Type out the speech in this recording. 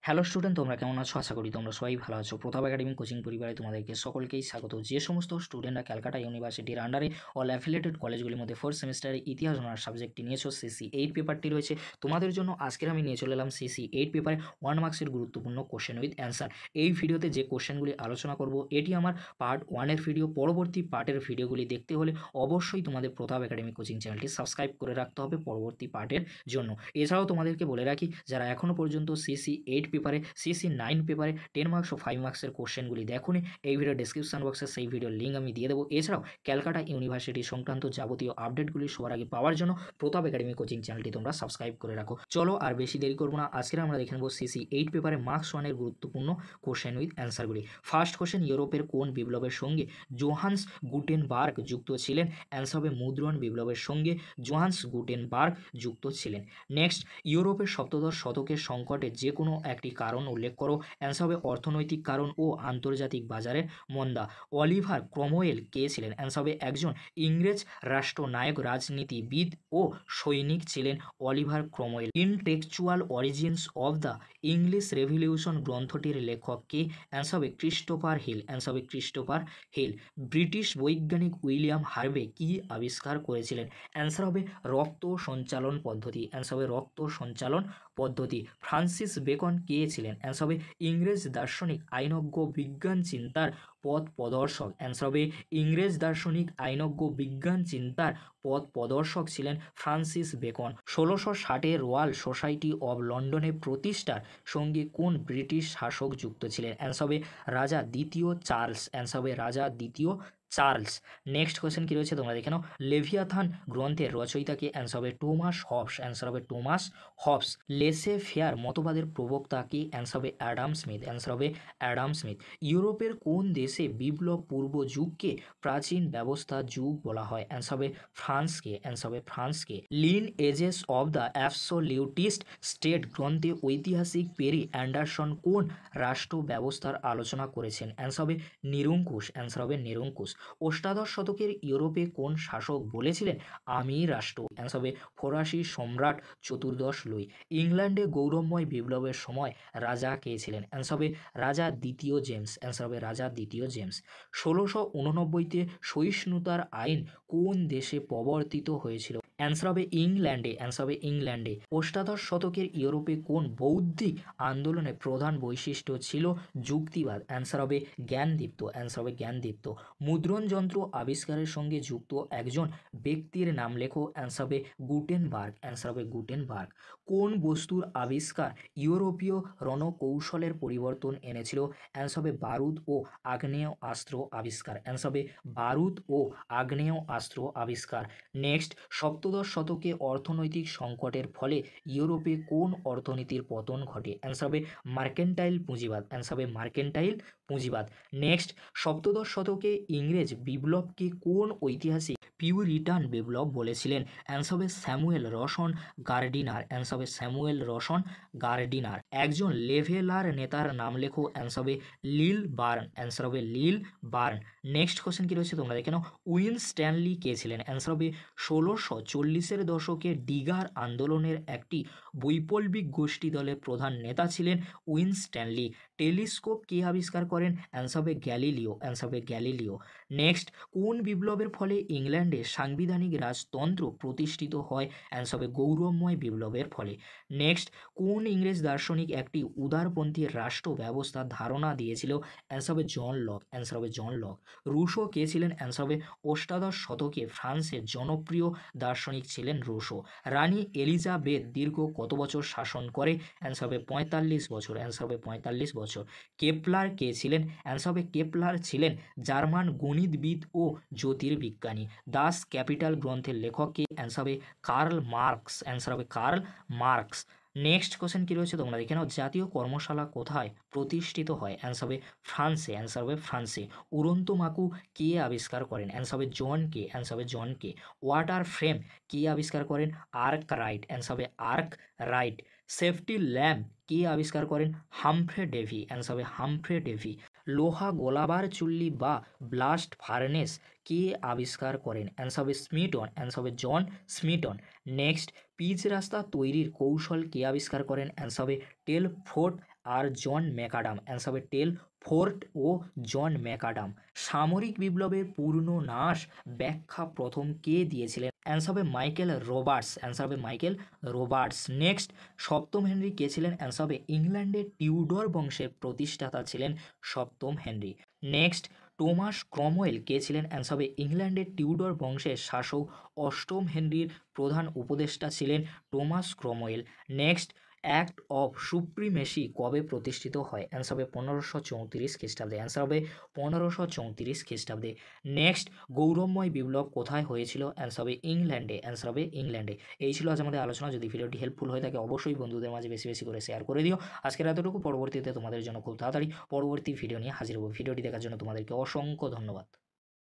Hello student, তোমরা কেমন আছো? আশা করি তোমরা সবাই ভালো আছো। প্রতাপ একাডেমি কোচিং পরিবারে তোমাদেরকে সকলকেই স্বাগত। যে সমস্ত স্টুডেন্টরা ক্যালকাটা ইউনিভার্সিটির আন্ডারে অল অ্যাফিলিয়েটেড কলেজগুলির মধ্যে ফোর্থ সেমিস্টারে ইতিহাস অনার্স সাবজেক্টটি নিয়েছো, CC8 পেপারটি রয়েছে তোমাদের জন্য। আজকের আমি নিয়ে চলে এলাম CC8 পেপারে 1 মার্কসের গুরুত্বপূর্ণ কোশ্চেন উইথ অ্যান্সার। এই ভিডিওতে যে কোশ্চেনগুলি আলোচনা করব এটি আমার পার্ট 1-এর ভিডিও। পরবর্তী পার্টের ভিডিওগুলি দেখতে হলে অবশ্যই তোমাদের প্রতাপ একাডেমি কোচিং চ্যানেলটি সাবস্ক্রাইব করে রাখতে হবে পরবর্তী পার্টের জন্য। এছাড়াও তোমাদেরকে বলে রাখি, যারা এখনও পর্যন্ত CC8 পেপারে, CC9 পেপারে 10 মার্কস ও 5 মার্কসের কোশ্চেনগুলি দেখুনি, এই ভিডিও ডেসক্রিপশন বক্সে সেই ভিডিওর লিঙ্ক আমি দিয়ে দেবো। এছাড়াও ক্যালকাটা ইউনিভার্সিটি সংক্রান্ত যাবতীয় আপডেটগুলি সবার আগে পাওয়ার জন্য প্রতাপ একাডেমি কোচিং চ্যানেলটি তোমরা সাবস্ক্রাইব করে রাখো। চলো আর বেশি দেরি করবো না, আজকে আমরা দেখে নেব CC8 পেপারে মার্কস 1-এর গুরুত্বপূর্ণ কোশ্চেন উইথ অ্যান্সারগুলি। ফার্স্ট কোশ্চেন, ইউরোপের কোন বিপ্লবের সঙ্গে জোহান্স গুটেনবার্গ যুক্ত ছিলেন? অ্যান্সার হবে মুদ্রণ বিপ্লবের সঙ্গে জোহান্স গুটেনবার্গ যুক্ত ছিলেন। নেক্সট, ইউরোপের সপ্তদশ শতকের সংকটে যে কোনো একটি কারণ উল্লেখ করো। অ্যান্সার হবে অর্থনৈতিক কারণ ও আন্তর্জাতিক বাজারের মন্দা। অলিভার ক্রমওয়েল কে ছিলেন? অ্যান্সার হবে একজন ইংরেজ রাষ্ট্রনায়ক, রাজনীতিবিদ ও সৈনিক ছিলেন Oliver Cromwell. Intellectual origins of the English revolution গ্রন্থটির লেখক কে? অ্যান্সার হবে ক্রিস্টোফার হিল। অ্যান্সার হবে ক্রিস্টোফার হিল। ব্রিটিশ বৈজ্ঞানিক উইলিয়াম হার্ভে কি আবিষ্কার করেছিলেন? অ্যান্সার হবে রক্ত সঞ্চালন পদ্ধতি। অ্যান্সার হবে রক্ত সঞ্চালন পদ্ধতি। ফ্রান্সিস বেকন কে ছিলেন? অ্যান্সার হবে ইংরেজ দার্শনিক, আইনজ্ঞ, বিজ্ঞান চিন্তার পথ প্রদর্শক। অ্যান্সার হবে ইংরেজ দার্শনিক, আইনজ্ঞ, বিজ্ঞান চিন্তার পথ প্রদর্শক ছিলেন ফ্রান্সিস বেকন। 1660-এ রয়্যাল সোসাইটি অব লন্ডনের প্রতিষ্ঠার সঙ্গে কোন ব্রিটিশ শাসক যুক্ত ছিলেন? অ্যান্সার হবে রাজা দ্বিতীয় চার্লস। অ্যান্সার হবে রাজা দ্বিতীয় চার্লস। নেক্সট কোয়েশ্চেন কি রয়েছে তোমরা দেখে নাও। লেভিয়াথান গ্রন্থের রচয়িতাকে? অ্যান্সার হবে টমাস হবস। অ্যান্সার হবে টমাস হবস। লেসে ফেয়ার মতবাদের প্রবক্তা কি? অ্যান্সার হবে অ্যাডাম স্মিথ। অ্যান্সার হবে অ্যাডাম স্মিথ। ইউরোপের কোন দেশে বিপ্লব পূর্ব যুগকে প্রাচীন ব্যবস্থা যুগ বলা হয়? অ্যান্সার হবে ফ্রান্সকে। অ্যান্সার হবে ফ্রান্সকে। Lineages of the absolutist state গ্রন্থে ঐতিহাসিক পেরি অ্যান্ডারসন কোন রাষ্ট্র ব্যবস্থার আলোচনা করেছেন? অ্যান্সার হবে নিরঙ্কুশ। অ্যান্সার হবে নিরঙ্কুশ। অষ্টাদশ শতকের ইউরোপে কোন শাসক বলেছিলেন আমি রাষ্ট্র? অ্যান্সার হবে ফরাসি সম্রাট চতুর্দশ লুই। ইংল্যান্ডে গৌরবময় বিপ্লবের সময় রাজা কে ছিলেন? অ্যান্সার হবে রাজা দ্বিতীয় জেমস। অ্যান্সার হবে রাজা দ্বিতীয় জেমস। 1689-তে সহিষ্ণুতার আইন কোন দেশে প্রবর্তিত হয়েছিল? অ্যান্সার হবে ইংল্যান্ডে। অ্যান্সার হবে ইংল্যান্ডে। অষ্টাদশ শতকের ইউরোপে কোন বৌদ্ধিক আন্দোলনের প্রধান বৈশিষ্ট্য ছিল যুক্তিবাদ? অ্যান্সার হবে জ্ঞানদীপ্ত। অ্যান্সার হবে জ্ঞানদীপ্ত। মুদ্রণ যন্ত্র আবিষ্কারের সঙ্গে যুক্ত একজন ব্যক্তির নাম লেখো। অ্যান্সার হবে গুটেনবার্গ। অ্যান্সার হবে গুটেনবার্গ। কোন বস্তুর আবিষ্কার ইউরোপীয় রণকৌশলের পরিবর্তন এনেছিল? অ্যান্সার হবে বারুদ ও আগ্নেয় অস্ত্র আবিষ্কার। অ্যান্সার হবে বারুদ ও আগ্নেয় অস্ত্র আবিষ্কার। নেক্সট, সপ্তদশ শতকে অর্থনৈতিক সংকটের ফলে ইউরোপে কোন অর্থনীতির পতন ঘটে? অ্যান্সার হবে মার্কেন্টাইল পুঁজিবাদ। অ্যান্সার হবে মার্কেন্টাইল পুঁজিবাদ। নেক্সট, সপ্তদশ শতকে ইংরেজ বিপ্লবকে কোন ঐতিহাসিক পিউরিটান বিপ্লব বলেছিলেন? অ্যান্সার হবে স্যামুয়েল রসন গার্ডিনার। অ্যান্সার হবে স্যামুয়েল রসন গার্ডিনার। একজন লেভেলার নেতার নাম লেখো। অ্যান্সার হবে লিল বার্ন। অ্যান্সার হবে লিল বার্ন। নেক্সট কোশ্চেন কি রয়েছে তোমরা দেখে নাও। উইন স্ট্যানলি কে ছিলেন? অ্যান্সার হবে 1640-এর দশকে ডিগার আন্দোলনের একটি বৈপ্লবিক গোষ্ঠী দলের প্রধান নেতা ছিলেন উইন স্ট্যানলি। টেলিস্কোপ কে আবিষ্কার করেন? অ্যান্সার হবে গ্যালিলিও। অ্যান্সার হবে গ্যালিলিও। নেক্সট, কোন বিপ্লবের ফলে ইংল্যান্ডে সাংবিধানিক রাজতন্ত্র প্রতিষ্ঠিত হয়? অ্যান্সার হবে গৌরবময় বিপ্লবের ফলে। নেক্সট, কোন ইংরেজ দার্শনিক একটি উদারপন্থী রাষ্ট্র ব্যবস্থার ধারণা দিয়েছিল? অ্যান্সার হবে জন লক। অ্যান্সার হবে জন লক। রুশো কে ছিলেন? অ্যান্সার হবে অষ্টাদশ শতকে ফ্রান্সের জনপ্রিয় দার্শনিক ছিলেন রুশো। রানী এলিজাবেথ দীর্ঘ কত বছর শাসন করে? অ্যান্সার হবে 45 বছর। অ্যান্সার হবে 45 বছর। কেপলার কে ছিলেন? অ্যান্সার হবে কেপলার ছিলেন জার্মান গণিতবিদ ও জ্যোতির্বিজ্ঞানী। দাস ক্যাপিটাল গ্রন্থের লেখক কে? অ্যান্সার হবে কার্ল মার্কস। অ্যান্সার হবে কার্ল মার্কস। নেক্সট কোশ্চেন কি রয়েছে তোমরা দেখে নাও। জাতীয় কর্মশালা কোথায় প্রতিষ্ঠিত হয়? অ্যান্সার হবে ফ্রান্সে। অ্যান্সার হবে ফ্রান্সে। উড়ন্ত মাকু কে আবিষ্কার করেন? অ্যান্সার হবে জন কে। অ্যান্সার হবে জন কে। ওয়াটার ফ্রেম কে আবিষ্কার করেন? Arkwright. অ্যান্সার হবে আর্ক রাইট। সেফটি ল্যাম্প কে আবিষ্কার করেন? Humphry Davy. অ্যান্সার হবে হামফ্রে ডেভি। লোহা গলাবার চুল্লি বা ব্লাস্ট ফার্নেস কে আবিষ্কার করেন? অ্যান্সার হবে স্মিটন। অ্যান্সার হবে জন স্মিটন। নেক্সট, পিচ রাস্তা তৈরির কৌশল কে আবিষ্কার করেন? অ্যান্সার হবে টেলফোর্ড আর জন ম্যাকাডাম। অ্যান্সার হবে টেলফোর্ড ও জন ম্যাকাডাম। সামরিক বিপ্লবের পূর্ণ নাশ ব্যাখ্যা প্রথম কে দিয়েছিলেন? অ্যান্সার হবে মাইকেল রবার্টস। অ্যান্সার হবে মাইকেল রবার্টস। নেক্সট, সপ্তম হেনরি কে ছিলেন? অ্যান্সার হবে ইংল্যান্ডের টিউডর বংশের প্রতিষ্ঠাতা ছিলেন সপ্তম হেনরি। নেক্সট, টমাস ক্রমওয়েল কে ছিলেন? অ্যান্সার হবে ইংল্যান্ডের টিউডর বংশের শাসক অষ্টম হেনরির প্রধান উপদেষ্টা ছিলেন Thomas Cromwell. Next, act of supremacy কবে প্রতিষ্ঠিত হয়? অ্যান্সার হবে 1534 খ্রিস্টাব্দে। অ্যান্সার হবে 1534 খ্রিস্টাব্দে। নেক্সট, গৌরবময় বিপ্লব কোথায় হয়েছিল? অ্যান্সার হবে ইংল্যান্ডে। অ্যান্সার হবে ইংল্যান্ডে। এই ছিল আজ আমাদের আলোচনা। যদি ভিডিওটি হেল্পফুল হয়ে থাকে অবশ্যই বন্ধুদের মাঝে বেশি বেশি করে শেয়ার করে দিও। আজকের এতটুকু, পরবর্তীতে তোমাদের জন্য খুব তাড়াতাড়ি পরবর্তী ভিডিও নিয়ে হাজির হবো। ভিডিওটি দেখার জন্য তোমাদেরকে অসংখ্য ধন্যবাদ।